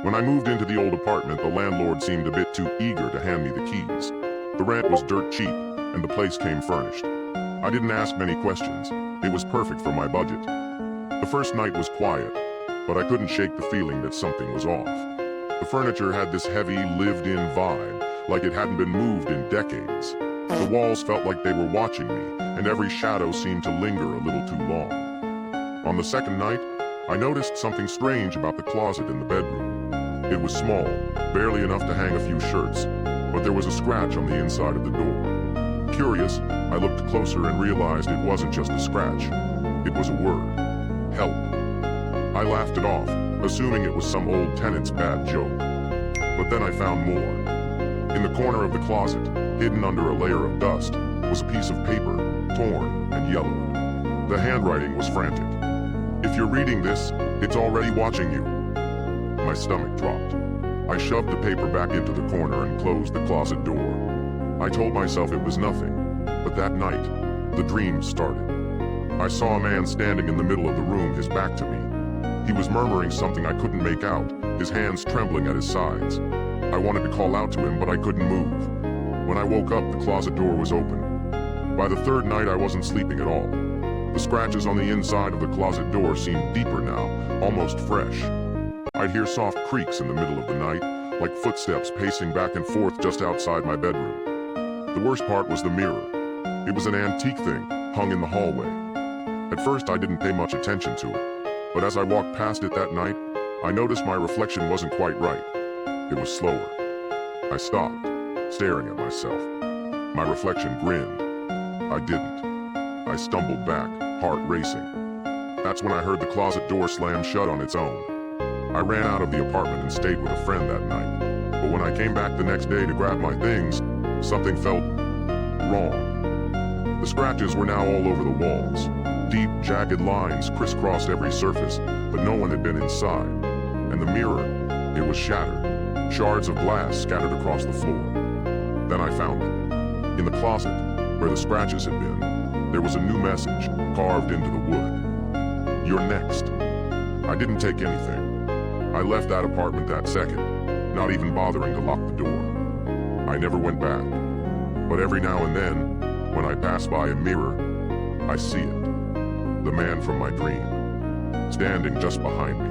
When I moved into the old apartment, the landlord seemed a bit too eager to hand me the keys. The rent was dirt cheap, and the place came furnished. I didn't ask many questions. It was perfect for my budget. The first night was quiet, but I couldn't shake the feeling that something was off. The furniture had this heavy, lived-in vibe, like it hadn't been moved in decades. The walls felt like they were watching me, and every shadow seemed to linger a little too long. On the second night, I noticed something strange about the closet in the bedroom. It was small, barely enough to hang a few shirts, but there was a scratch on the inside of the door. Curious, I looked closer and realized it wasn't just a scratch. It was a word. Help. I laughed it off, assuming it was some old tenant's bad joke. But then I found more. In the corner of the closet, hidden under a layer of dust, was a piece of paper, torn and yellowed. The handwriting was frantic. "If you're reading this, it's already watching you." My stomach dropped. I shoved the paper back into the corner and closed the closet door. I told myself it was nothing, but that night, the dream started. I saw a man standing in the middle of the room, his back to me. He was murmuring something I couldn't make out, his hands trembling at his sides. I wanted to call out to him, but I couldn't move. When I woke up, the closet door was open. By the third night, I wasn't sleeping at all. The scratches on the inside of the closet door seemed deeper now, almost fresh. I'd hear soft creaks in the middle of the night, like footsteps pacing back and forth just outside my bedroom. The worst part was the mirror. It was an antique thing, hung in the hallway. At first, I didn't pay much attention to it, but as I walked past it that night, I noticed my reflection wasn't quite right. It was slower. I stopped, staring at myself. My reflection grinned. I didn't. I stumbled back, heart racing. That's when I heard the closet door slam shut on its own. I ran out of the apartment and stayed with a friend that night. But when I came back the next day to grab my things, something felt wrong. The scratches were now all over the walls. Deep, jagged lines crisscrossed every surface, but no one had been inside. And the mirror, it was shattered. Shards of glass scattered across the floor. Then I found it. In the closet, where the scratches had been, there was a new message carved into the wood. "You're next." I didn't take anything. I left that apartment that second, not even bothering to lock the door. I never went back. But every now and then, when I pass by a mirror, I see it. The man from my dream, standing just behind me.